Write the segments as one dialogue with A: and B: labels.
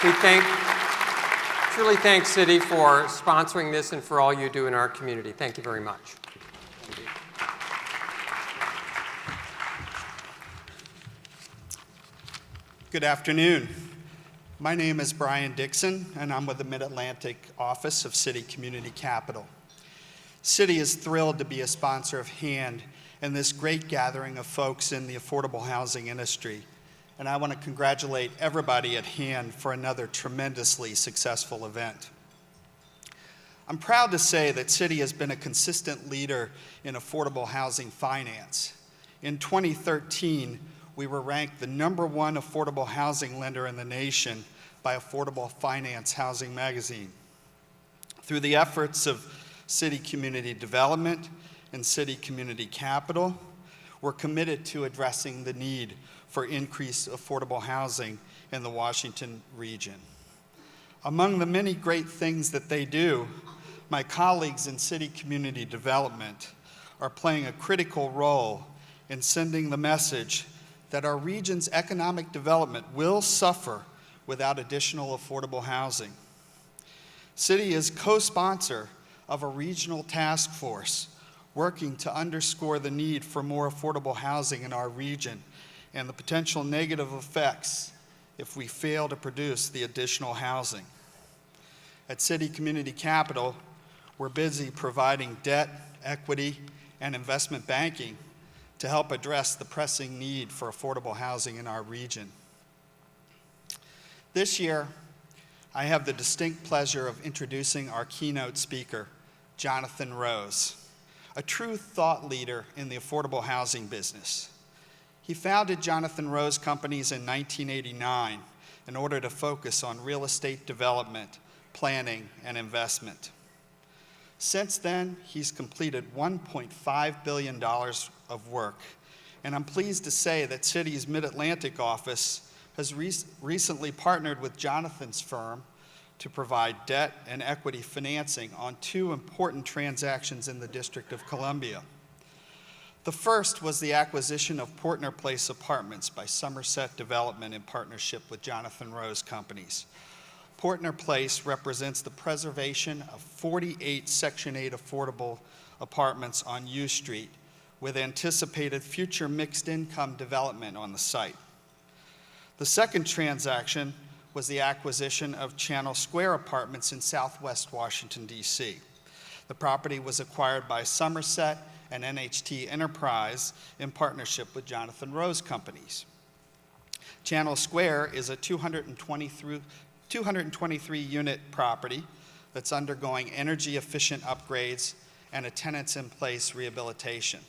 A: truly thank Citi for sponsoring this and for all you do in our community. Thank you very much.
B: Good afternoon. My name is Brian Dixon, and I'm with the Mid-Atlantic office of Citi Community Capital. Citi is thrilled to be a sponsor of HAND and this great gathering of folks in the affordable housing industry. And I want to congratulate everybody at HAND for another tremendously successful event. I'm proud to say that Citi has been a consistent leader in affordable housing finance. In 2013, we were ranked the #1 affordable housing lender in the nation by Affordable Finance Housing Magazine. Through the efforts of Citi Community Development and Citi Community Capital, we're committed to addressing the need for increased affordable housing in the Washington region. Among the many great things that they do, my colleagues in Citi Community Development are playing a critical role in sending the message that our region's economic development will suffer without additional affordable housing. Citi is co-sponsor of a regional task force working to underscore the need for more affordable housing in our region and the potential negative effects if we fail to produce the additional housing. At Citi Community Capital, we're busy providing debt, equity, and investment banking to help address the pressing need for affordable housing in our region. This year, I have the distinct pleasure of introducing our keynote speaker, Jonathan Rose, a true thought leader in the affordable housing business. He founded Jonathan Rose Companies in 1989 in order to focus on real estate development, planning, and investment. Since then, he's completed $1.5 billion of work, and I'm pleased to say that Citi's Mid-Atlantic office has recently partnered with Jonathan's firm to provide debt and equity financing on 2 important transactions in the District of Columbia. The first was the acquisition of Portner Place Apartments by Somerset Development in partnership with Jonathan Rose Companies. Portner Place represents the preservation of 48 Section 8 affordable apartments on U Street with anticipated future mixed-income development on the site. The second transaction was the acquisition of Channel Square Apartments in Southwest Washington, D.C. The property was acquired by Somerset and NHT Enterprise in partnership with Jonathan Rose Companies. Channel Square is a 223-unit property that's undergoing energy-efficient upgrades and a tenants-in-place rehabilitation.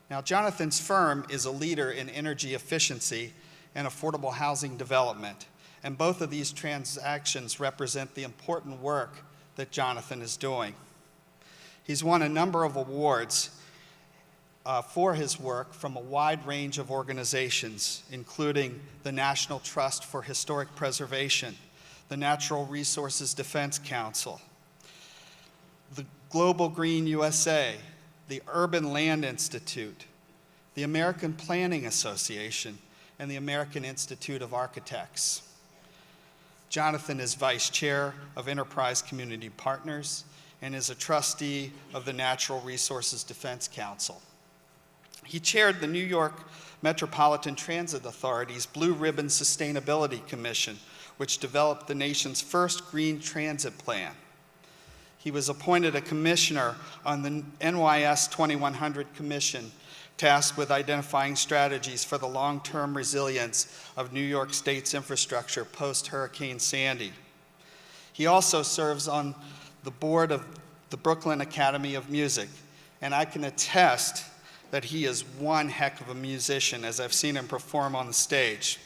B: Now, Jonathan's firm is a leader in energy efficiency and affordable housing development, and both of these transactions represent the important work that Jonathan is doing. He's won a number of awards for his work from a wide range of organizations, including the National Trust for Historic Preservation, the Natural Resources Defense Council, the Global Green USA, the Urban Land Institute, the American Planning Association, and the American Institute of Architects. Jonathan is Vice Chair of Enterprise Community Partners and is a trustee of the Natural Resources Defense Council. He chaired the New York Metropolitan Transit Authority's Blue Ribbon Sustainability Commission, which developed the nation's first green transit plan. He was appointed a commissioner on the NYS 2100 Commission, tasked with identifying strategies for the long-term resilience of New York State's infrastructure post-Hurricane Sandy. He also serves on the board of the Brooklyn Academy of Music, and I can attest that he is one heck of a musician, as I've seen him perform on the stage.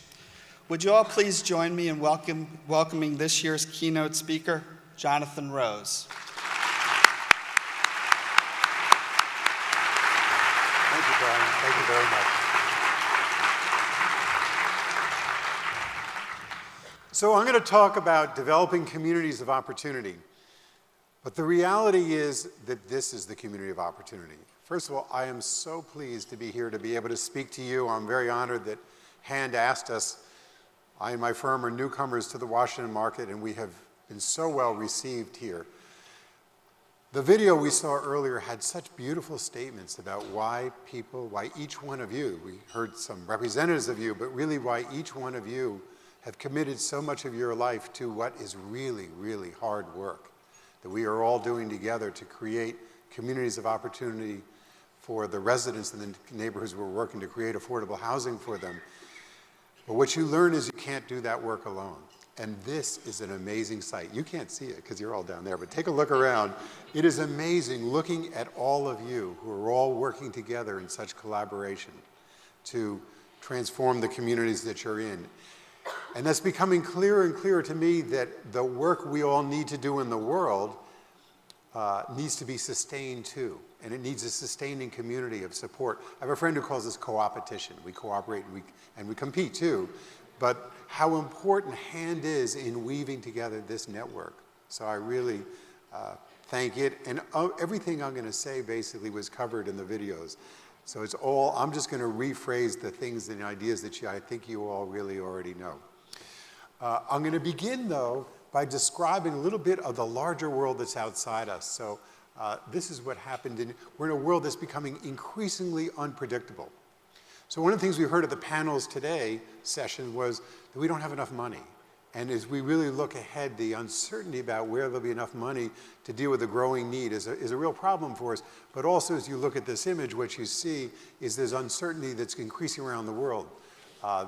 B: Would you all please join me in welcoming this year's keynote speaker, Jonathan Rose.
C: Thank you, Brian. Thank you very much. So I'm going to talk about developing communities of opportunity. But the reality is that this is the community of opportunity. First of all, I am so pleased to be here to be able to speak to you. I'm very honored that HAND asked us I and my firm are newcomers to the Washington market, and we have been so well received here. The video we saw earlier had such beautiful statements about why each one of you, we heard some representatives of you, but really why each one of you have committed so much of your life to what is really, really hard work that we are all doing together to create communities of opportunity for the residents in the neighborhoods we're working to create affordable housing for them. But what you learn is you can't do that work alone. And this is an amazing sight. You can't see it because you're all down there, but take a look around. It is amazing looking at all of you who are all working together in such collaboration to transform the communities that you're in. And that's becoming clearer and clearer to me that the work we all need to do in the world needs to be sustained too. And it needs a sustaining community of support. I have a friend who calls this co-opetition. We cooperate and we compete too. But how important hand is in weaving together this network. So I really thank it. And everything I'm going to say basically was covered in the videos. So it's all, I'm just going to rephrase the things and ideas that I think you all really already know. I'm going to begin, though, by describing a little bit of the larger world that's outside us. So this is what happened. We're in a world that's becoming increasingly unpredictable. So one of the things we heard at the panels today session was that we don't have enough money. And as we really look ahead, the uncertainty about where there'll be enough money to deal with the growing need is a real problem for us. But also, as you look at this image, what you see is there's uncertainty that's increasing around the world.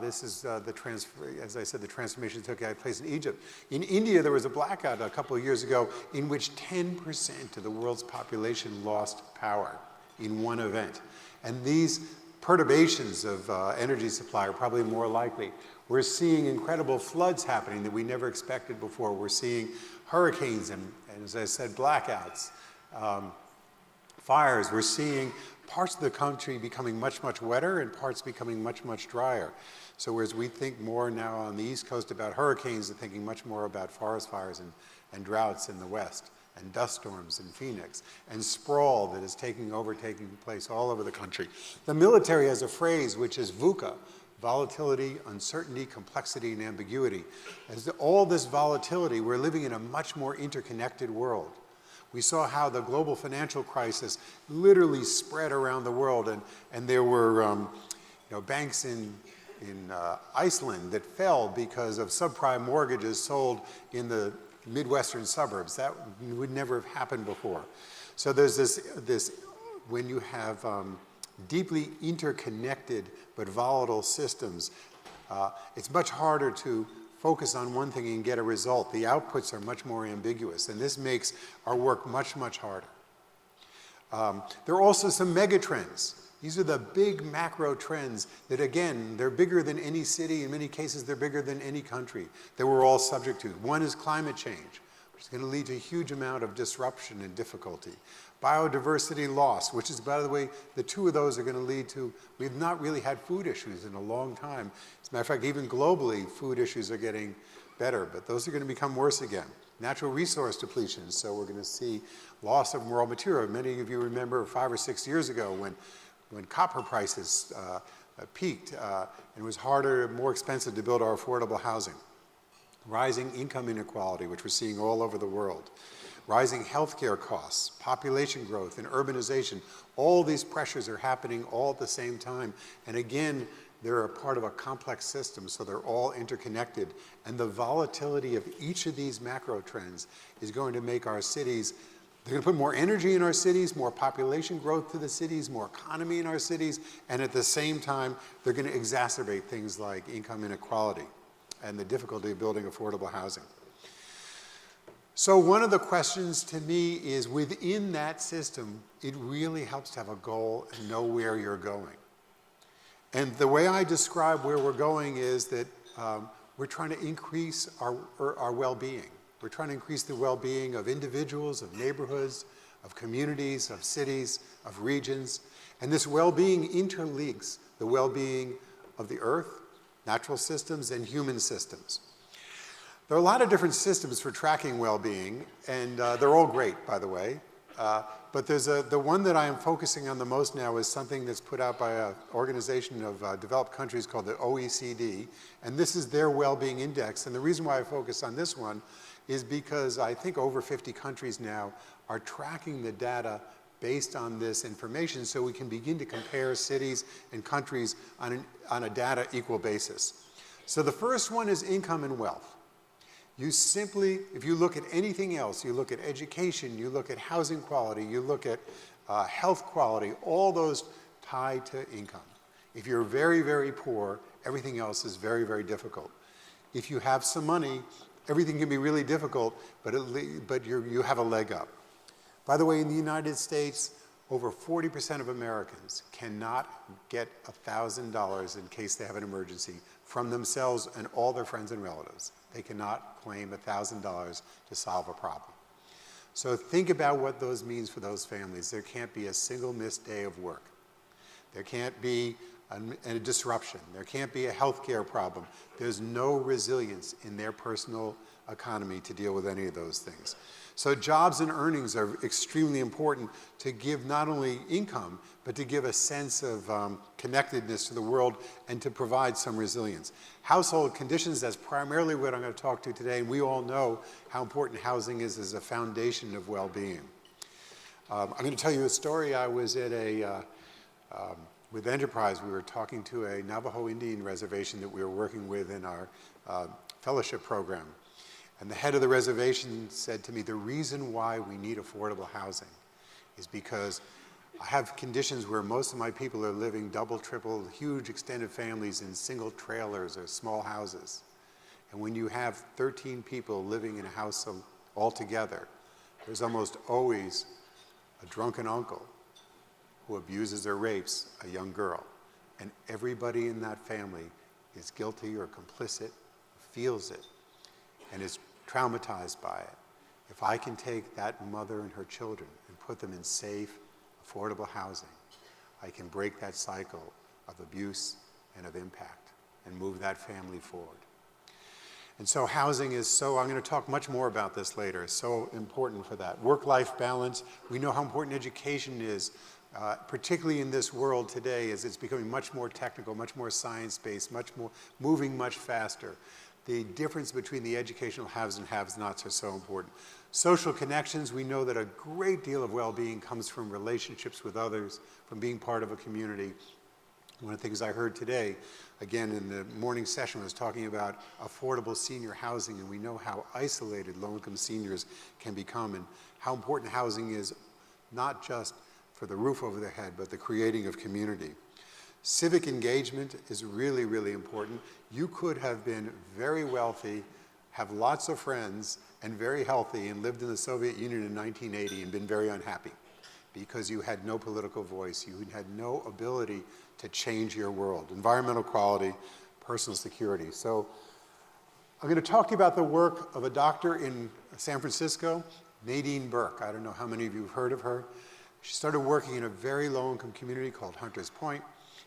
C: This is as I said, the transformation that took place in Egypt. In India, there was a blackout a couple of years ago in which 10% of the world's population lost power in one event. And these perturbations of energy supply are probably more likely. We're seeing incredible floods happening that we never expected before. We're seeing hurricanes and as I said, blackouts, fires. We're seeing parts of the country becoming much, much wetter and parts becoming much, much drier. So whereas we think more now on the East Coast about hurricanes, we're thinking much more about forest fires and droughts in the West, and dust storms in Phoenix, and sprawl that is taking place all over the country. The military has a phrase which is VUCA, volatility, uncertainty, complexity, and ambiguity. As all this volatility, we're living in a much more interconnected world. We saw how the global financial crisis literally spread around the world, and there were banks in Iceland that fell because of subprime mortgages sold in the Midwestern suburbs. That would never have happened before. So there's this when you have deeply interconnected but volatile systems, it's much harder to focus on one thing and get a result. The outputs are much more ambiguous, and this makes our work much, much harder. There are also some megatrends. These are the big macro trends that, again, they're bigger than any city. In many cases, they're bigger than any country that we're all subject to. One is climate change, which is going to lead to a huge amount of disruption and difficulty. Biodiversity loss, which is, by the way, the two of those are going to lead to, we've not really had food issues in a long time. As a matter of fact, even globally, food issues are getting better, but those are going to become worse again. Natural resource depletion, so we're going to see loss of raw material. Many of you remember 5 or 6 years ago when copper prices peaked, and it was harder, more expensive to build our affordable housing. Rising income inequality, which we're seeing all over the world. Rising healthcare costs, population growth, and urbanization. All these pressures are happening all at the same time. And again, they're a part of a complex system, so they're all interconnected. And the volatility of each of these macro trends is going to make our cities, they're going to put more energy in our cities, more population growth to the cities, more economy in our cities, and at the same time, they're going to exacerbate things like income inequality and the difficulty of building affordable housing. So one of the questions to me is, within that system, it really helps to have a goal and know where you're going. And the way I describe where we're going is that we're trying to increase our well-being. We're trying to increase the well-being of individuals, of neighborhoods, of communities, of cities, of regions. And this well-being interlinks the well-being of the earth, natural systems, and human systems. There are a lot of different systems for tracking well-being, and they're all great, by the way. But there's the one that I am focusing on the most now is something that's put out by an organization of developed countries called the OECD, and this is their well-being index. And the reason why I focus on this one is because I think over 50 countries now are tracking the data based on this information, so we can begin to compare cities and countries on a data equal basis. So the first one is income and wealth. You simply, if you look at anything else, you look at education, you look at housing quality, you look at health quality, all those tied to income. If you're very, very poor, everything else is very, very difficult. If you have some money, everything can be really difficult, but you have a leg up. By the way, in the United States, over 40% of Americans cannot get $1,000 in case they have an emergency from themselves and all their friends and relatives. They cannot claim $1,000 to solve a problem. So think about what those means for those families. There can't be a single missed day of work. There can't be a disruption. There can't be a healthcare problem. There's no resilience in their personal economy to deal with any of those things. So jobs and earnings are extremely important to give not only income, but to give a sense of connectedness to the world and to provide some resilience. Household conditions, that's primarily what I'm going to talk to today, and we all know how important housing is as a foundation of well-being. I'm going to tell you a story. I was at with Enterprise, we were talking to a Navajo Indian reservation that we were working with in our fellowship program. And the head of the reservation said to me, the reason why we need affordable housing is because I have conditions where most of my people are living double, triple, huge extended families in single trailers or small houses. And when you have 13 people living in a house all together, there's almost always a drunken uncle who abuses or rapes a young girl. And everybody in that family is guilty or complicit, feels it, and is traumatized by it. If I can take that mother and her children and put them in safe, affordable housing, I can break that cycle of abuse and of impact and move that family forward. And so housing is so, I'm going to talk much more about this later, so important for that. Work-life balance, we know how important education is, particularly in this world today as it's becoming much more technical, much more science-based, much more moving much faster. The difference between the educational haves and have-nots are so important. Social connections, we know that a great deal of well-being comes from relationships with others, from being part of a community. One of the things I heard today, again in the morning session, was talking about affordable senior housing, and we know how isolated low-income seniors can become and how important housing is, not just for the roof over their head, but the creating of community. Civic engagement is really, really important. You could have been very wealthy, have lots of friends, and very healthy, and lived in the Soviet Union in 1980 and been very unhappy because you had no political voice, you had no ability to change your world. Environmental quality, personal security. So I'm going to talk to you about the work of a doctor in San Francisco, Nadine Burke. I don't know how many of you have heard of her. She started working in a very low-income community called Hunters Point.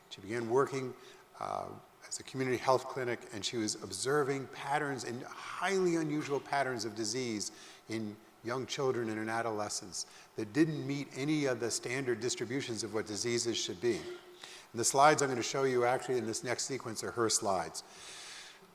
C: She began working as a community health clinic, and she was observing patterns and highly unusual patterns of disease in young children and in adolescents that didn't meet any of the standard distributions of what diseases should be. And the slides I'm going to show you actually in this next sequence are her slides.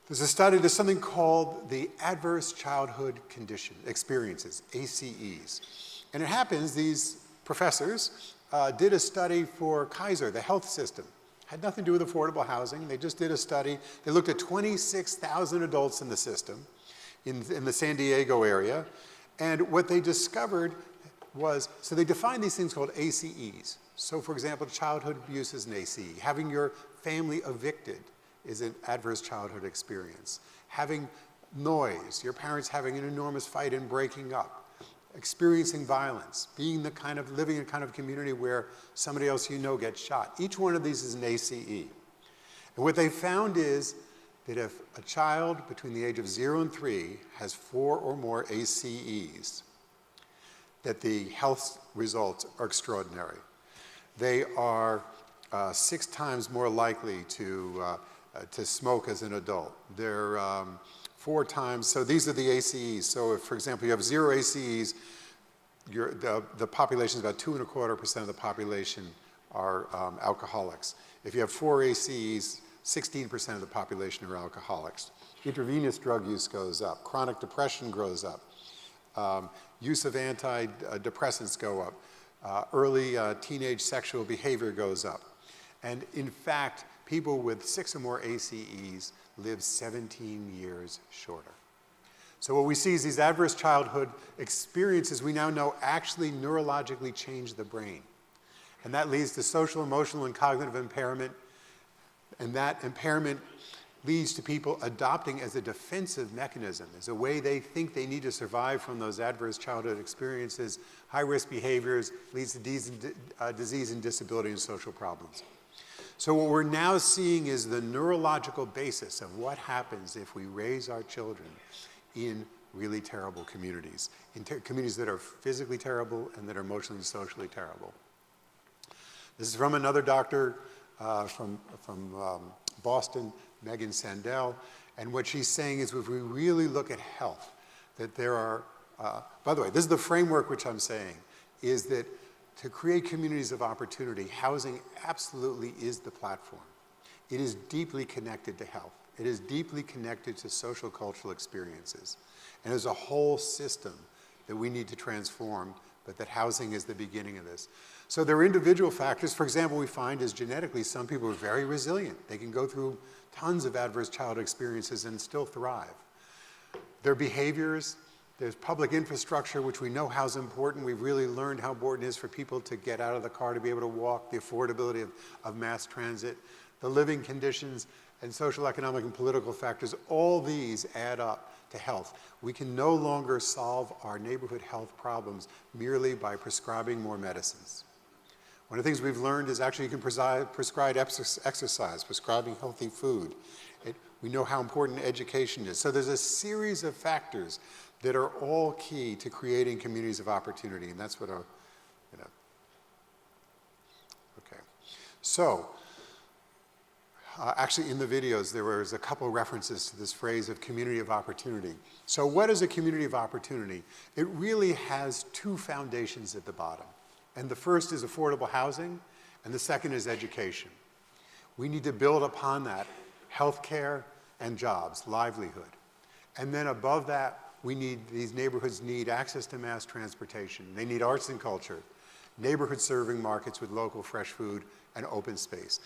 C: There's a study, there's something called the Adverse Childhood Condition Experiences, ACEs. And it happens, these professors did a study for Kaiser, the health system. Had nothing to do with affordable housing. They just did a study. They looked at 26,000 adults in the system in the San Diego area. And what they discovered was, so they defined these things called ACEs. So for example, childhood abuse is an ACE. Having your family evicted is an adverse childhood experience. Having noise, your parents having an enormous fight and breaking up. Experiencing violence, living in a kind of community where somebody else you know gets shot. Each one of these is an ACE. And what they found is that if a child between the age of 0 and 3 has 4 or more ACEs, that the health results are extraordinary. They are 6 times more likely to smoke as an adult. They're 4 times, so these are the ACEs. So if, for example, you have 0 ACEs, the population is about 2.25% of the population are alcoholics. If you have 4 ACEs, 16% of the population are alcoholics. Intravenous drug use goes up. Chronic depression grows up. Use of antidepressants go up. Early teenage sexual behavior goes up. And in fact, people with 6 or more ACEs live 17 years shorter. So what we see is these adverse childhood experiences we now know actually neurologically change the brain. And that leads to social, emotional, and cognitive impairment. And that impairment leads to people adopting as a defensive mechanism, as a way they think they need to survive from those adverse childhood experiences. High-risk behaviors leads to disease and disability and social problems. So what we're now seeing is the neurological basis of what happens if we raise our children in really terrible communities, in communities that are physically terrible and that are emotionally and socially terrible. This is from another doctor from Boston, Megan Sandell, and what she's saying is if we really look at health, that there are, by the way, this is the framework which I'm saying, is that to create communities of opportunity, housing absolutely is the platform. It is deeply connected to health. It is deeply connected to social cultural experiences. And there's a whole system that we need to transform, but that housing is the beginning of this. So there are individual factors. For example, we find is genetically some people are very resilient. They can go through tons of adverse childhood experiences and still thrive. Their behaviors, there's public infrastructure, which we know how's important. We've really learned how important it is for people to get out of the car, to be able to walk, the affordability of mass transit, the living conditions, and social, economic, and political factors. All these add up to health. We can no longer solve our neighborhood health problems merely by prescribing more medicines. One of the things we've learned is actually you can prescribe exercise, prescribing healthy food. We know how important education is. So there's a series of factors that are all key to creating communities of opportunity, and that's what okay. So, actually in the videos there was a couple references to this phrase of community of opportunity. So what is a community of opportunity? It really has 2 foundations at the bottom. And the first is affordable housing, and the second is education. We need to build upon that healthcare and jobs, livelihood. And then above that, these neighborhoods need access to mass transportation. They need arts and culture, neighborhood serving markets with local fresh food and open space.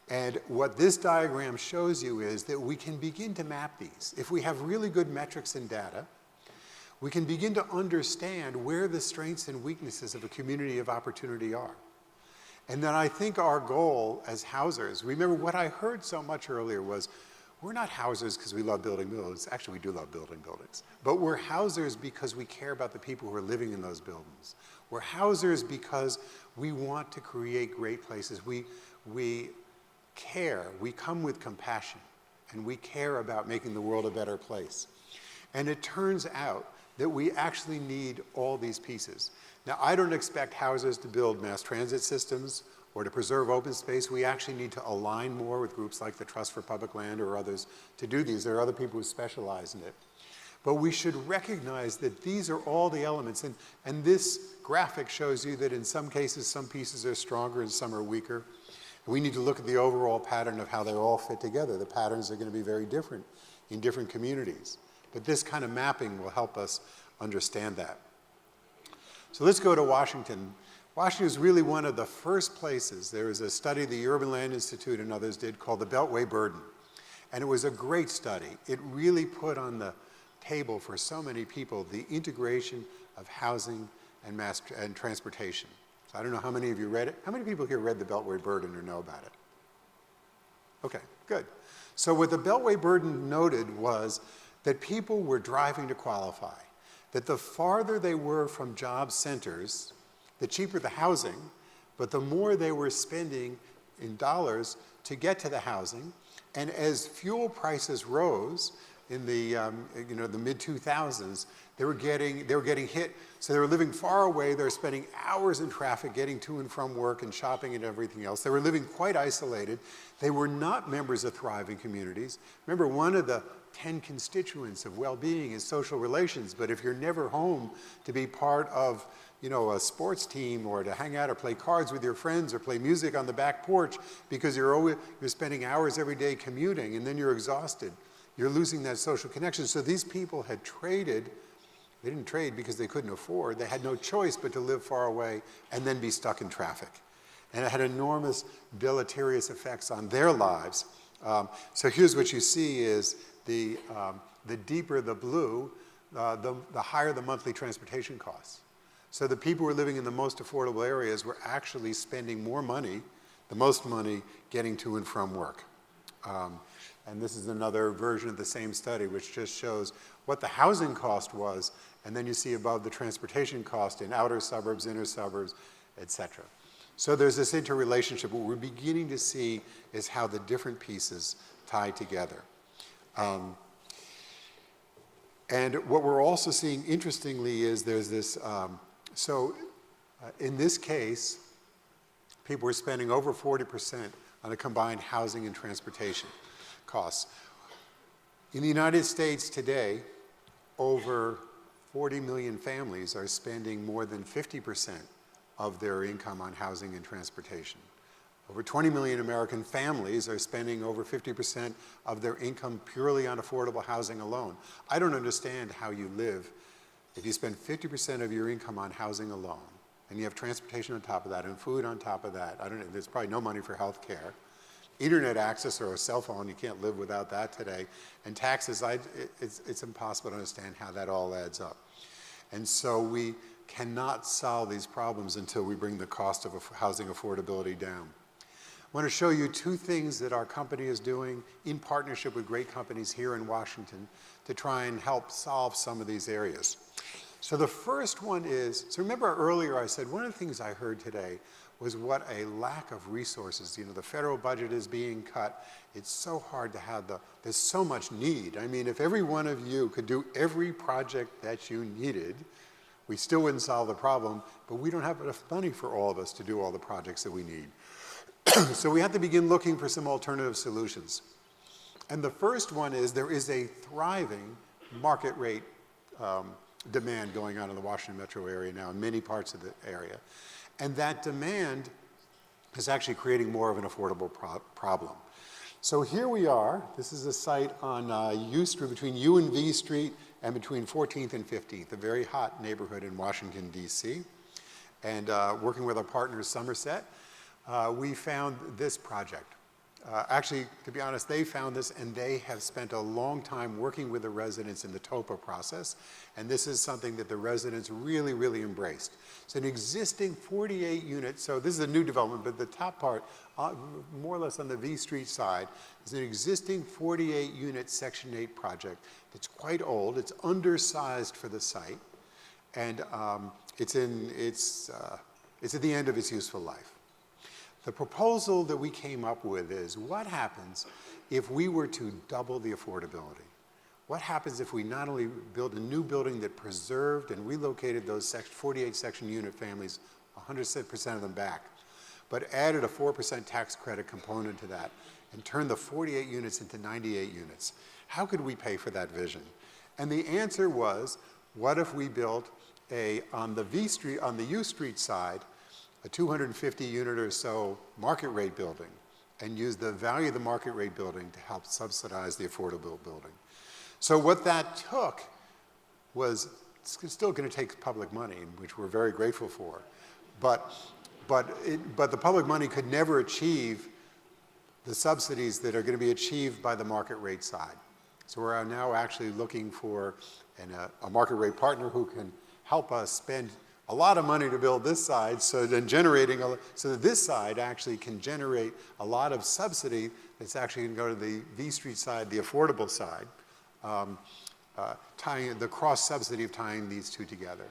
C: And what this diagram shows you is that we can begin to map these. If we have really good metrics and data, we can begin to understand where the strengths and weaknesses of a community of opportunity are. And then I think our goal as housers, remember what I heard so much earlier was, we're not housers because we love building buildings. Actually, we do love building buildings. But we're housers because we care about the people who are living in those buildings. We're housers because we want to create great places. We care, we come with compassion, and we care about making the world a better place. And it turns out that we actually need all these pieces. Now, I don't expect houses to build mass transit systems or to preserve open space. We actually need to align more with groups like the Trust for Public Land or others to do these. There are other people who specialize in it. But we should recognize that these are all the elements. And this graphic shows you that in some cases, some pieces are stronger and some are weaker. We need to look at the overall pattern of how they all fit together. The patterns are going to be very different in different communities. But this kind of mapping will help us understand that. So let's go to Washington. Washington is really one of the first places. There was a study the Urban Land Institute and others did called the Beltway Burden. And it was a great study. It really put on the table for so many people the integration of housing and transportation. So I don't know how many of you read it. How many people here read the Beltway Burden or know about it? Okay, good. So what the Beltway Burden noted was that people were driving to qualify, that the farther they were from job centers, the cheaper the housing, but the more they were spending in dollars to get to the housing. And as fuel prices rose in the the mid-2000s, they were getting hit. So they were living far away. They were spending hours in traffic getting to and from work and shopping and everything else. They were living quite isolated. They were not members of thriving communities. Remember, one of the 10 constituents of well-being is social relations. But if you're never home to be part of you know, a sports team or to hang out or play cards with your friends or play music on the back porch because you're spending hours every day commuting and then you're exhausted. You're losing that social connection. So these people had traded. They didn't trade because they couldn't afford. They had no choice but to live far away and then be stuck in traffic. And it had enormous deleterious effects on their lives. So here's what you see is the deeper the blue, the higher the monthly transportation costs. So the people who were living in the most affordable areas were actually spending more money, the most money, getting to and from work. And this is another version of the same study, which just shows what the housing cost was, and then you see above the transportation cost in outer suburbs, inner suburbs, et cetera. So there's this interrelationship. What we're beginning to see is how the different pieces tie together. And what we're also seeing, interestingly, is there's this, in this case, people were spending over 40% on a combined housing and transportation costs. In the United States today, over 40 million families are spending more than 50% of their income on housing and transportation. Over 20 million American families are spending over 50% of their income purely on affordable housing alone. I don't understand how you live if you spend 50% of your income on housing alone, and you have transportation on top of that, and food on top of that. I don't know, there's probably no money for health care. Internet access or a cell phone, you can't live without that today. And taxes, it's impossible to understand how that all adds up. And so we cannot solve these problems until we bring the cost of housing affordability down. I want to show you two things that our company is doing in partnership with great companies here in Washington to try and help solve some of these areas. So the first one is, so remember earlier I said one of the things I heard today was what a lack of resources. You know, the federal budget is being cut. It's so hard to have there's so much need. I mean, if every one of you could do every project that you needed, we still wouldn't solve the problem, but we don't have enough money for all of us to do all the projects that we need. So we have to begin looking for some alternative solutions. And the first one is there is a thriving market rate demand going on in the Washington metro area now in many parts of the area. And that demand is actually creating more of an affordable problem. So here we are. This is a site on U Street, between U and V Street and between 14th and 15th, a very hot neighborhood in Washington, D.C. And working with our partners, Somerset, we found this project. Actually, to be honest, they found this and they have spent a long time working with the residents in the TOPA process. And this is something that the residents really, really embraced. It's an existing 48 unit, so this is a new development, but the top part, more or less on the V Street side, is an existing 48 unit Section 8 project that's quite old. It's undersized for the site. And it's at the end of its useful life. The proposal that we came up with is what happens if we were to double the affordability? What happens if we not only build a new building that preserved and relocated those 48 section unit families, 100% of them back, but added a 4% tax credit component to that and turned the 48 units into 98 units? How could we pay for that vision? And the answer was, what if we built on the U Street side, a 250 unit or so market rate building and use the value of the market rate building to help subsidize the affordable building. So what that took was, it's still going to take public money, which we're very grateful for, but the public money could never achieve the subsidies that are going to be achieved by the market rate side. So we're now actually looking for a market rate partner who can help us spend a lot of money to build this side, so then so that this side actually can generate a lot of subsidy that's actually going to go to the V Street side, the affordable side, tying the cross subsidy of tying these two together.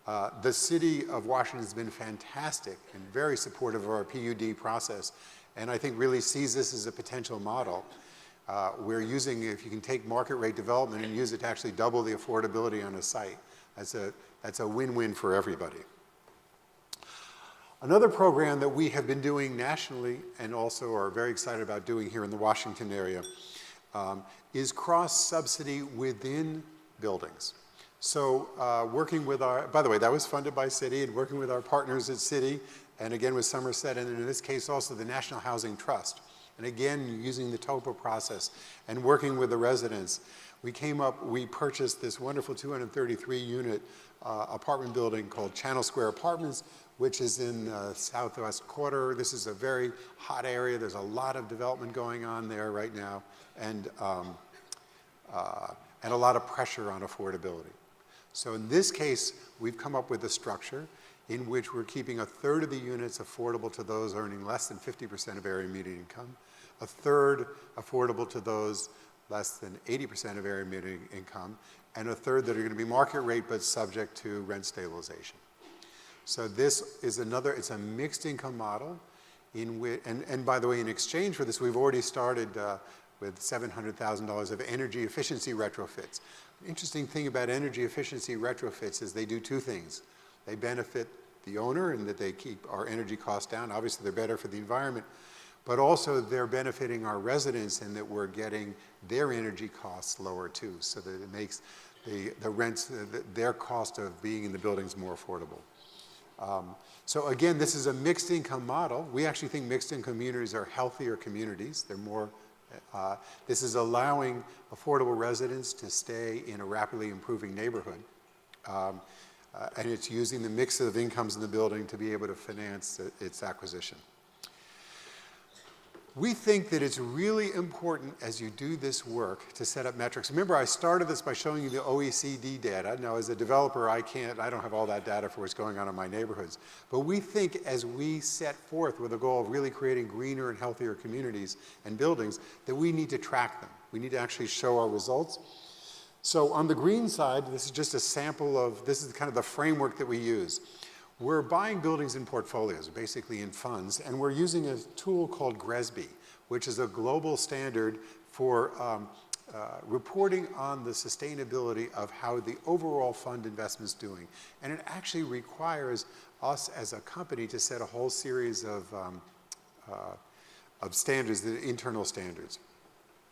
C: The city of Washington has been fantastic and very supportive of our PUD process, and I think really sees this as a potential model. We're using, if you can take market rate development and use it to actually double the affordability on a site, that's a win-win for everybody. Another program that we have been doing nationally and also are very excited about doing here in the Washington area is cross-subsidy within buildings. So working with our, by the way, that was funded by Citi, and working with our partners at Citi, and again with Somerset, and in this case also the National Housing Trust. And again, using the TOPA process and working with the residents, we purchased this wonderful 233-unit apartment building called Channel Square Apartments, which is in the southwest quarter. This is a very hot area. There's a lot of development going on there right now, and a lot of pressure on affordability. So in this case, we've come up with a structure in which we're keeping a third of the units affordable to those earning less than 50% of area median income, a third affordable to those less than 80% of area median income, and a third that are going to be market rate but subject to rent stabilization. So this is it's a mixed income model in which, and by the way, in exchange for this, we've already started with $700,000 of energy efficiency retrofits. The interesting thing about energy efficiency retrofits is they do two things. They benefit the owner in that they keep our energy costs down. Obviously, they're better for the environment, but also they're benefiting our residents in that we're getting their energy costs lower too, so that it makes the rents, their cost of being in the buildings more affordable. So again, this is a mixed income model. We actually think mixed income communities are healthier communities. They're more, this is allowing affordable residents to stay in a rapidly improving neighborhood. And it's using the mix of incomes in the building to be able to finance its acquisition. We think that it's really important as you do this work to set up metrics. Remember, I started this by showing you the OECD data. Now, as a developer, I don't have all that data for what's going on in my neighborhoods. But we think as we set forth with the goal of really creating greener and healthier communities and buildings, that we need to track them. We need to actually show our results. So on the green side, this is just a sample of, this is kind of the framework that we use. We're buying buildings in portfolios, basically in funds, and we're using a tool called GRESB, which is a global standard for reporting on the sustainability of how the overall fund investment's doing. And it actually requires us as a company to set a whole series of standards, the internal standards.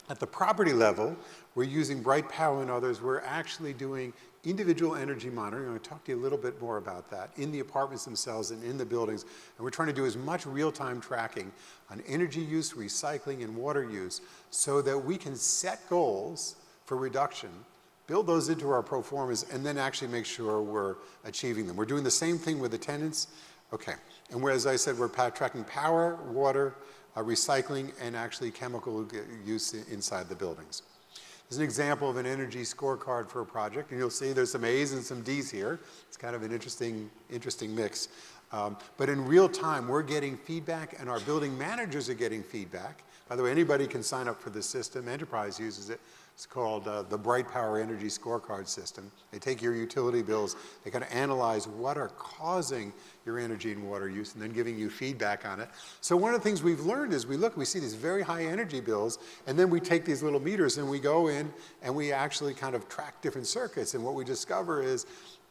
C: At the property level, we're using Bright Power and others. We're actually doing individual energy monitoring. I'm going to talk to you a little bit more about that in the apartments themselves and in the buildings. And we're trying to do as much real-time tracking on energy use, recycling, and water use so that we can set goals for reduction, build those into our pro formas, and then actually make sure we're achieving them. We're doing the same thing with the tenants. Okay. And where, as I said, we're tracking power, water, recycling, and actually chemical use inside the buildings. This is an example of an energy scorecard for a project, and you'll see there's some A's and some D's here. It's kind of an interesting mix. But in real time, we're getting feedback, and our building managers are getting feedback. By the way, anybody can sign up for this system. Enterprise uses it. It's called the Bright Power Energy Scorecard System. They take your utility bills, they kind of analyze what are causing your energy and water use, and then giving you feedback on it. So one of the things we've learned is we see these very high energy bills, and then we take these little meters and we go in and we actually kind of track different circuits. And what we discover is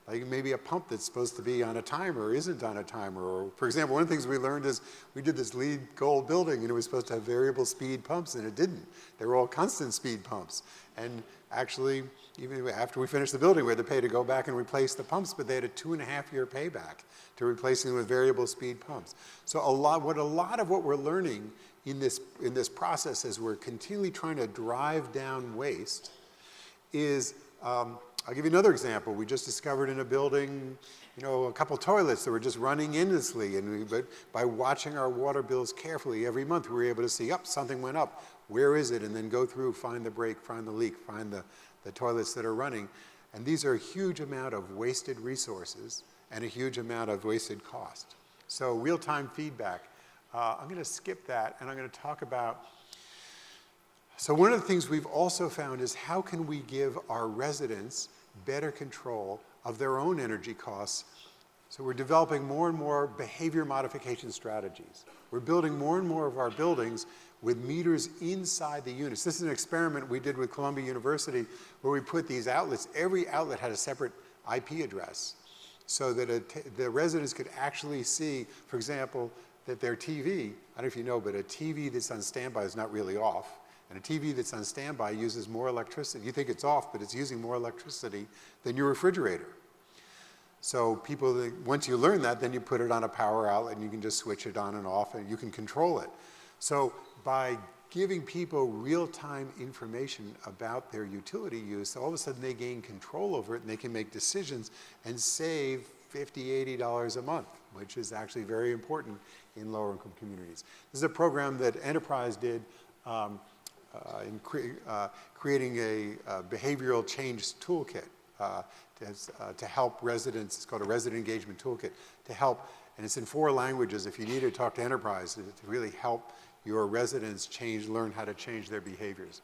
C: like maybe a pump that's supposed to be on a timer isn't on a timer. Or, for example, one of the things we learned is we did this LEED Gold building, and it was supposed to have variable speed pumps, and it didn't. They were all constant speed pumps. And actually, even after we finished the building, we had to pay to go back and replace the pumps, but they had a 2.5-year payback to replacing them with variable speed pumps. So a lot of what we're learning in this process as we're continually trying to drive down waste is, I'll give you another example. We just discovered in a building, a couple toilets that were just running endlessly, but by watching our water bills carefully every month, we were able to see, something went up. Where is it? And then go through, find the break, find the leak, find the toilets that are running. And these are a huge amount of wasted resources and a huge amount of wasted cost. So real-time feedback. I'm going to skip that, and I'm going to talk about. So one of the things we've also found is how can we give our residents better control of their own energy costs. So we're developing more and more behavior modification strategies. We're building more and more of our buildings with meters inside the units. This is an experiment we did with Columbia University where we put these outlets. Every outlet had a separate IP address so that the residents could actually see, for example, that their TV, I don't know if you know, but a TV that's on standby is not really off. And a TV that's on standby uses more electricity. You think it's off, but it's using more electricity than your refrigerator. So people, once you learn that, then you put it on a power outlet and you can just switch it on and off and you can control it. So by giving people real-time information about their utility use, all of a sudden they gain control over it and they can make decisions and save $50, $80 a month, which is actually very important in lower-income communities. This is a program that Enterprise did in creating a behavioral change toolkit to help residents. It's called a resident engagement toolkit to help, and it's in 4 languages. If you need to talk to Enterprise to really help your residents learn how to change their behaviors.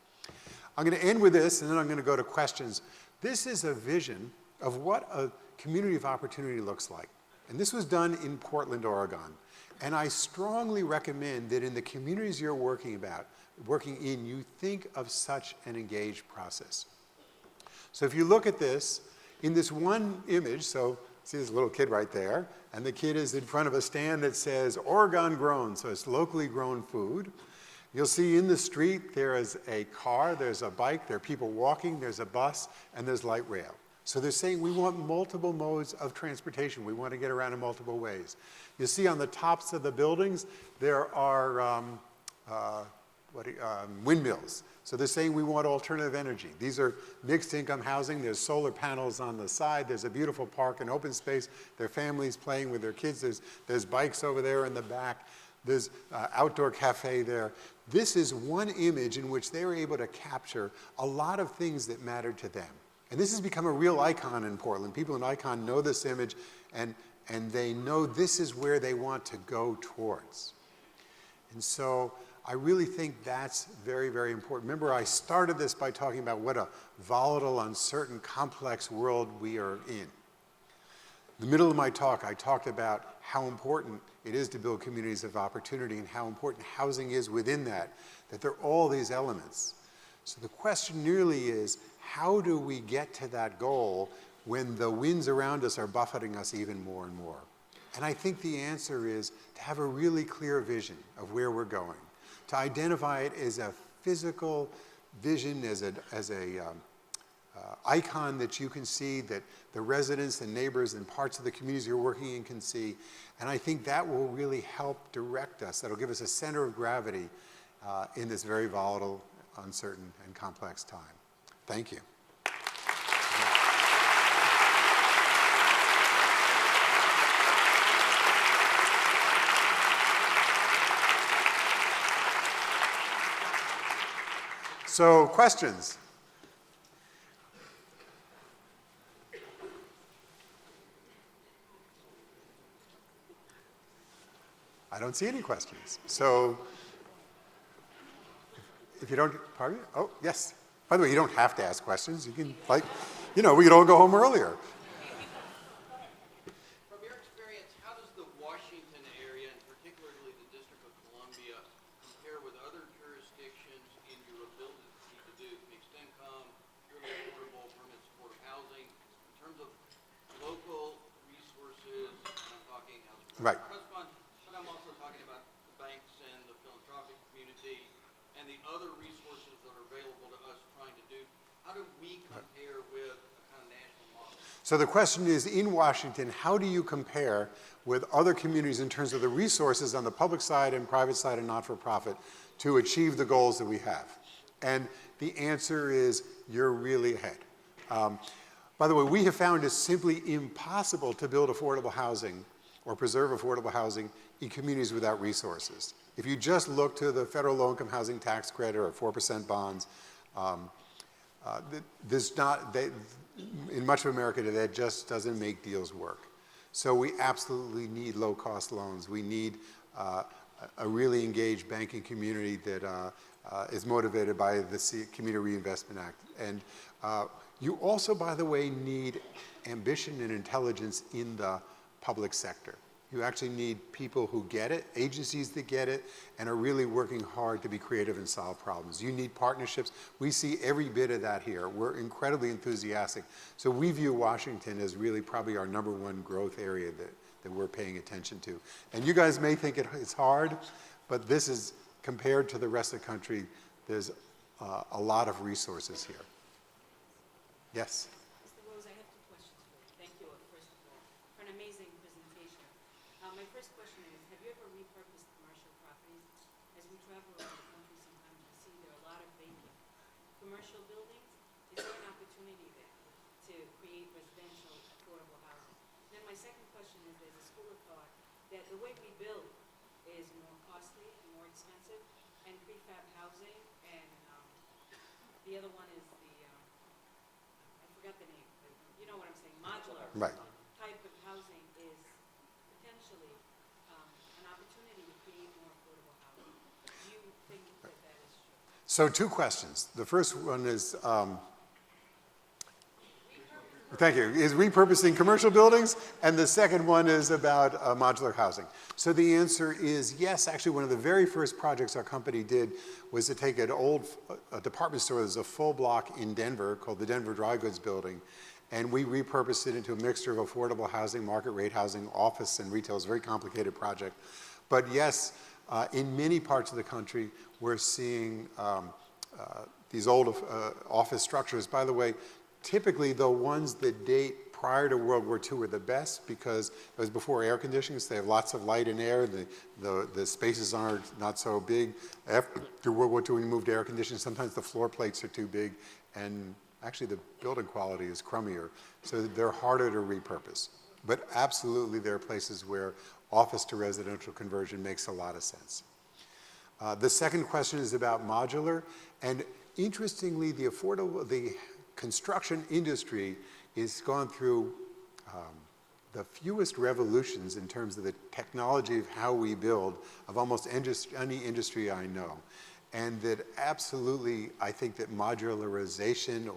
C: I'm going to end with this, and then I'm going to go to questions. This is a vision of what a community of opportunity looks like. And this was done in Portland, Oregon. And I strongly recommend that in the communities you're working in, you think of such an engaged process. So if you look at this, in this one image, so see this little kid right there, and the kid is in front of a stand that says Oregon grown, so it's locally grown food. You'll see in the street there is a car, there's a bike, there are people walking, there's a bus, and there's light rail. So they're saying we want multiple modes of transportation. We want to get around in multiple ways. You'll see on the tops of the buildings there are windmills. So they're saying we want alternative energy. These are mixed income housing. There's solar panels on the side. There's a beautiful park and open space. There are families playing with their kids. There's bikes over there in the back. There's outdoor cafe there. This is one image in which they're able to capture a lot of things that matter to them. And this has become a real icon in Portland. People in Icon know this image, and they know this is where they want to go towards. And so I really think that's very, very important. Remember, I started this by talking about what a volatile, uncertain, complex world we are in. In the middle of my talk, I talked about how important it is to build communities of opportunity and how important housing is within that there are all these elements. So the question really is, how do we get to that goal when the winds around us are buffeting us even more and more? And I think the answer is to have a really clear vision of where we're going, to identify it as a physical vision, as a icon that you can see, that the residents and neighbors and parts of the communities you're working in can see. And I think that will really help direct us. That'll give us a center of gravity in this very volatile, uncertain, and complex time. Thank you. So, questions? I don't see any questions. So, if you don't, pardon me? Oh, yes. By the way, you don't have to ask questions. You can, we could all go home earlier.
D: From your experience, how does the Washington area, and particularly the District of Columbia, compare with other jurisdictions in your ability to do mixed income, purely affordable, permanent supportive housing, in terms of local resources? And I'm talking housing
C: Right.
D: trust fund, but I'm also talking about the banks and the philanthropic community and the other resources that are available to us trying to do. How do we compare with a kind of national model?
C: So the question is, in Washington, how do you compare with other communities in terms of the resources on the public side and private side and not-for-profit to achieve the goals that we have? And the answer is, you're really ahead. By the way, we have found it's simply impossible to build affordable housing or preserve affordable housing in communities without resources. If you just look to the federal low-income housing tax credit or 4% bonds, in much of America today, that just doesn't make deals work. So we absolutely need low-cost loans. We need a really engaged banking community that is motivated by the Community Reinvestment Act. And you also, by the way, need ambition and intelligence in the public sector. You actually need people who get it, agencies that get it, and are really working hard to be creative and solve problems. You need partnerships. We see every bit of that here. We're incredibly enthusiastic. So we view Washington as really probably our #1 growth area that we're paying attention to. And you guys may think it's hard, but this is, compared to the rest of the country, there's a lot of resources here. Yes?
E: Mr. Rose, I have two questions for you. Thank you, first of all, for an amazing presentation. My first question is, have you ever repurposed commercial properties? As we travel around the country, sometimes we see there are a lot of vacant commercial buildings. Is there an opportunity there to create residential affordable housing? Then my second question is, there's a school of thought that the way we build is more costly and more expensive, and prefab housing, and the other one is the, I forgot the name, but you know what I'm saying, modular
C: Right.
E: type of housing is potentially an opportunity to create more affordable housing. Do you think that that is true?
C: So 2 questions. The first one is, thank you, is repurposing commercial buildings, and the second one is about modular housing. So the answer is yes. Actually, one of the very first projects our company did was to take an old department store. There's a full block in Denver called the Denver Dry Goods Building, and we repurposed it into a mixture of affordable housing, market rate housing, office, and retail. It's a very complicated project. But yes, in many parts of the country, we're seeing these old office structures. By the way, typically the ones that date prior to World War II were the best because it was before air conditioning, so they have lots of light and air. The spaces are not so big. After World War II, when you moved to air conditioning, sometimes the floor plates are too big, and actually the building quality is crummier, so they're harder to repurpose. But absolutely there are places where office to residential conversion makes a lot of sense. The second question is about modular, and interestingly, the construction industry is gone through the fewest revolutions in terms of the technology of how we build of almost any industry I know. And that absolutely, I think that modularization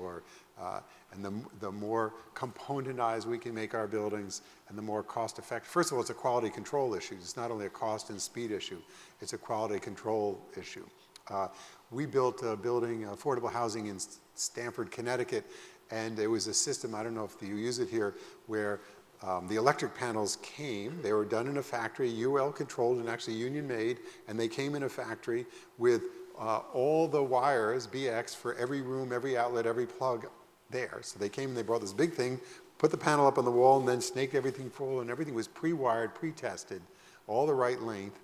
C: and the more componentized we can make our buildings and the more cost effective. First of all, it's a quality control issue. It's not only a cost and speed issue, it's a quality control issue. We built a building, affordable housing in Stamford, Connecticut, and there was a system, I don't know if you use it here, where the electric panels came, they were done in a factory, UL controlled and actually union made, and they came in a factory with all the wires, BX, for every room, every outlet, every plug there. So they came and they brought this big thing, put the panel up on the wall, and then snaked everything full, and everything was pre-wired, pre-tested, all the right length,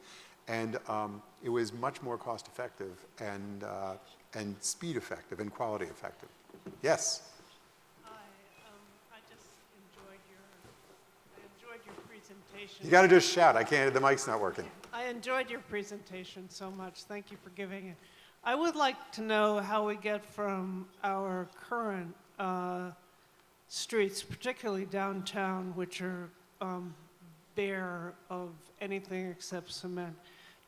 C: and it was much more cost effective and speed effective and quality effective. Yes?
F: I just enjoyed your presentation.
C: You got to just shout. I can't, the mic's not working.
F: I enjoyed your presentation so much. Thank you for giving it. I would like to know how we get from our current streets, particularly downtown, which are bare of anything except cement,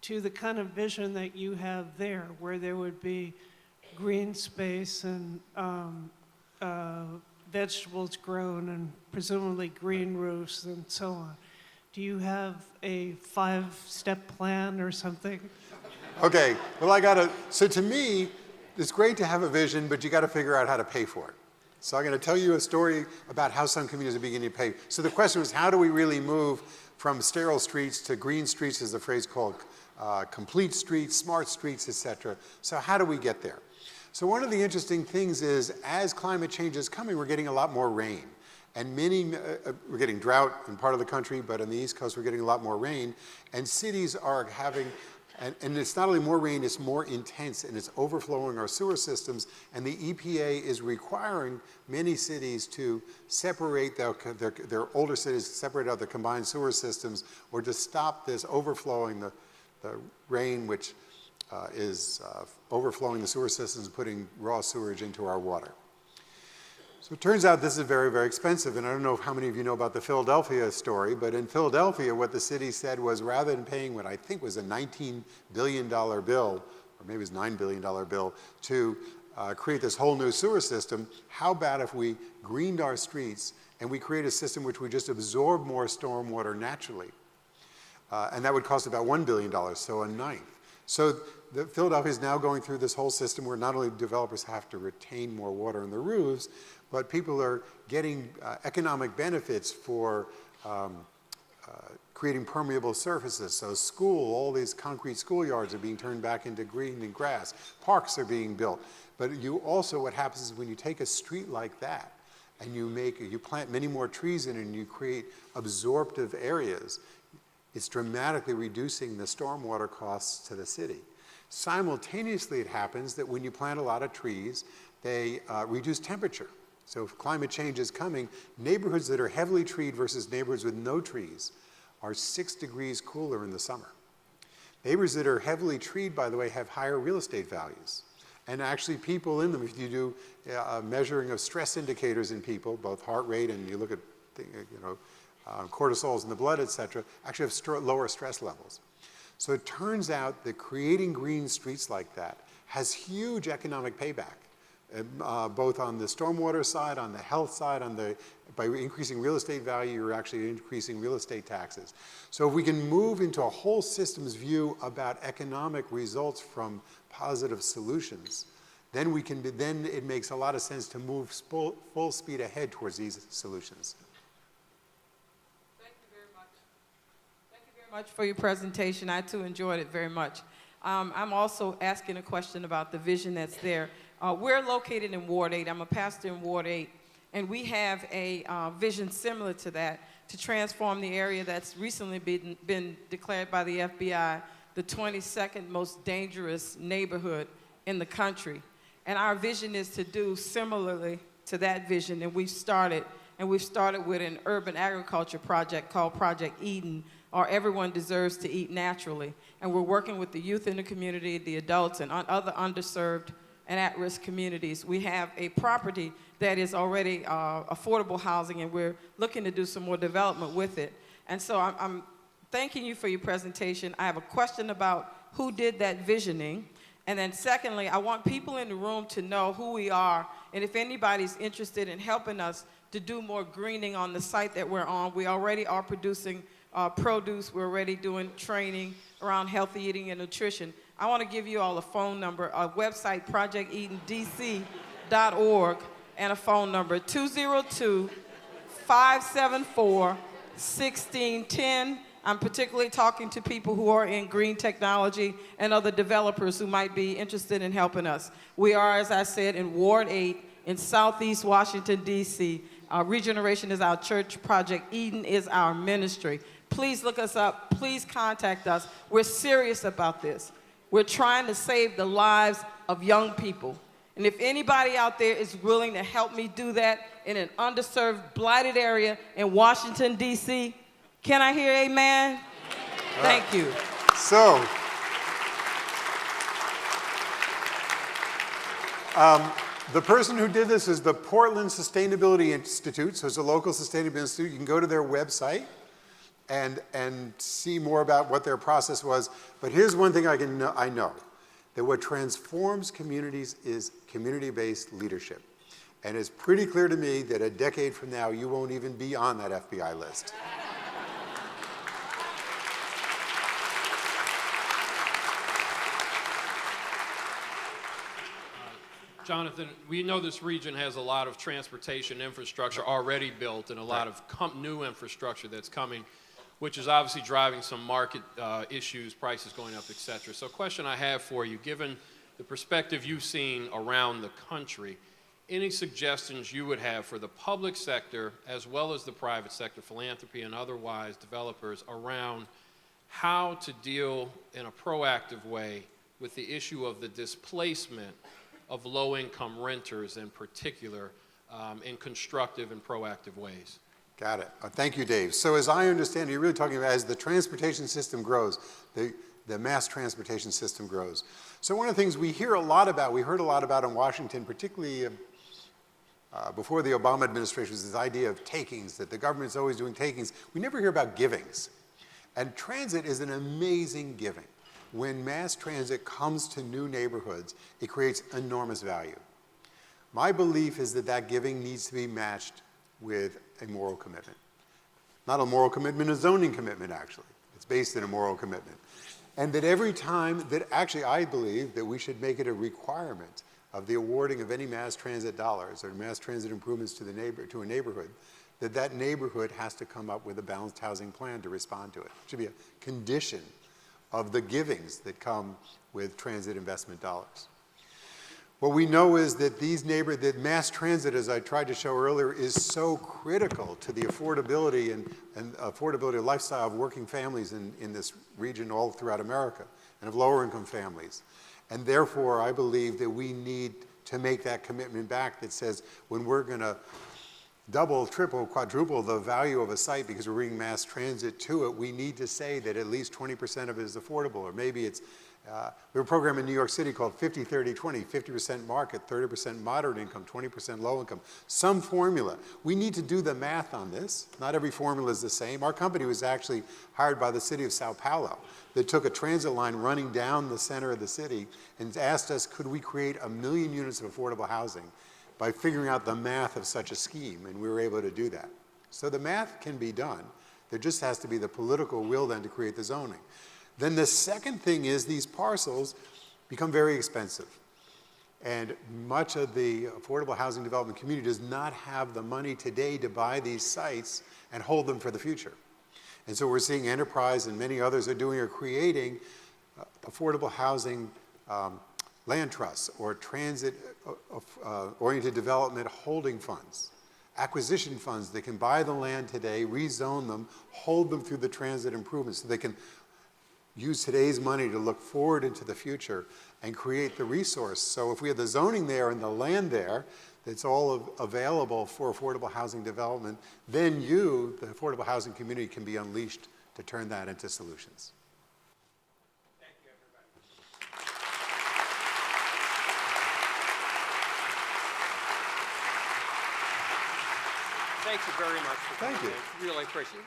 F: to the kind of vision that you have there, where there would be green space and vegetables grown and presumably green roofs and so on. Do you have a 5-step plan or something?
C: Okay, well so to me, it's great to have a vision, but you got to figure out how to pay for it. So I'm going to tell you a story about how some communities are beginning to pay. So the question was, how do we really move from sterile streets to green streets, is the phrase called complete streets, smart streets, etc. So how do we get there? So one of the interesting things is, as climate change is coming, we're getting a lot more rain. And we're getting drought in part of the country, but on the East Coast we're getting a lot more rain. And cities are having, and it's not only more rain, it's more intense, and it's overflowing our sewer systems. And the EPA is requiring many cities to separate their older cities, separate out their combined sewer systems, or to stop this overflowing the rain, which is overflowing the sewer systems and putting raw sewage into our water. So it turns out this is very, very expensive, and I don't know how many of you know about the Philadelphia story, but in Philadelphia what the city said was, rather than paying what I think was a $19 billion bill, or maybe it was $9 billion bill, to create this whole new sewer system, how about if we greened our streets and we create a system which would just absorb more stormwater naturally? And that would cost about $1 billion, so a ninth. So Philadelphia is now going through this whole system where not only developers have to retain more water in the roofs, but people are getting economic benefits for creating permeable surfaces. So school, all these concrete schoolyards are being turned back into green and grass. Parks are being built. But you also, what happens is when you take a street like that and you plant many more trees in it and you create absorptive areas, it's dramatically reducing the stormwater costs to the city. Simultaneously, it happens that when you plant a lot of trees, they reduce temperature. So if climate change is coming, neighborhoods that are heavily treed versus neighborhoods with no trees are 6 degrees cooler in the summer. Neighbors that are heavily treed, by the way, have higher real estate values. And actually people in them, if you do measuring of stress indicators in people, both heart rate and you look at cortisols in the blood, et cetera, actually have lower stress levels. So it turns out that creating green streets like that has huge economic payback. Both on the stormwater side, on the health side, by increasing real estate value, you're actually increasing real estate taxes. So if we can move into a whole systems view about economic results from positive solutions, then it makes a lot of sense to move full speed ahead towards these solutions.
G: Thank you very much. Thank you very much for your presentation. I too enjoyed it very much. I'm also asking a question about the vision that's there. We're located in Ward 8. I'm a pastor in Ward 8, and we have a vision similar to that to transform the area that's recently been declared by the FBI the 22nd most dangerous neighborhood in the country. And our vision is to do similarly to that vision, and we've started with an urban agriculture project called Project Eden, or Everyone Deserves to Eat Naturally. And we're working with the youth in the community, the adults, and other underserved and at-risk communities. We have a property that is already affordable housing, and we're looking to do some more development with it. And so I'm thanking you for your presentation. I have a question about who did that visioning. And then secondly, I want people in the room to know who we are, and if anybody's interested in helping us to do more greening on the site that we're on. We already are producing produce. We're already doing training around healthy eating and nutrition. I want to give you all a phone number, a website, projectetendc.org, and a phone number, 202-574-1610. I'm particularly talking to people who are in green technology and other developers who might be interested in helping us. We are, as I said, in Ward 8 in Southeast Washington, D.C. Regeneration is our church. Project Eden is our ministry. Please look us up. Please contact us. We're serious about this. We're trying to save the lives of young people. And if anybody out there is willing to help me do that in an underserved, blighted area in Washington, D.C., can I hear amen? Thank you.
C: So, the person who did this is the Portland Sustainability Institute. So it's a local sustainability institute. You can go to their website and see more about what their process was. But here's one thing I know, that what transforms communities is community-based leadership. And it's pretty clear to me that a decade from now, you won't even be on that FBI list.
H: Jonathan, we know this region has a lot of transportation infrastructure already built and a lot of new infrastructure that's coming, which is obviously driving some market issues, prices going up, et cetera. So a question I have for you, given the perspective you've seen around the country, any suggestions you would have for the public sector as well as the private sector, philanthropy and otherwise developers, around how to deal in a proactive way with the issue of the displacement of low-income renters in particular in constructive and proactive ways?
C: Got it. Thank you, Dave. So as I understand it, you're really talking about as the transportation system grows, the mass transportation system grows. So one of the things we heard a lot about in Washington, particularly before the Obama administration, was this idea of takings, that the government's always doing takings. We never hear about givings. And transit is an amazing giving. When mass transit comes to new neighborhoods, it creates enormous value. My belief is that that giving needs to be matched with a moral commitment. Not a moral commitment, a zoning commitment, actually. It's based in a moral commitment. And that every time that, actually, I believe that we should make it a requirement of the awarding of any mass transit dollars or mass transit improvements to a neighborhood, that neighborhood has to come up with a balanced housing plan to respond to it. It should be a condition of the givings that come with transit investment dollars. What we know is that that mass transit, as I tried to show earlier, is so critical to the affordability and affordability of lifestyle of working families in this region all throughout America, and of lower income families. And therefore, I believe that we need to make that commitment back that says when we're going to double, triple, quadruple the value of a site because we're bringing mass transit to it, we need to say that at least 20% of it is affordable, or maybe it's we have a program in New York City called 50-30-20, 50% market, 30% moderate income, 20% low income. Some formula. We need to do the math on this. Not every formula is the same. Our company was actually hired by the city of Sao Paulo that took a transit line running down the center of the city and asked us, could we create 1 million units of affordable housing by figuring out the math of such a scheme, and we were able to do that. So the math can be done. There just has to be the political will then to create the zoning. Then the second thing is these parcels become very expensive. And much of the affordable housing development community does not have the money today to buy these sites and hold them for the future. And so we're seeing Enterprise and many others are creating affordable housing land trusts or transit-oriented development holding funds, acquisition funds that can buy the land today, rezone them, hold them through the transit improvements so they can use today's money to look forward into the future and create the resource. So if we have the zoning there and the land there, that's all available for affordable housing development, then you, the affordable housing community, can be unleashed to turn that into solutions.
A: Thank you, everybody. Thank you very much for coming.
C: Thank you.
A: in. Really appreciate it.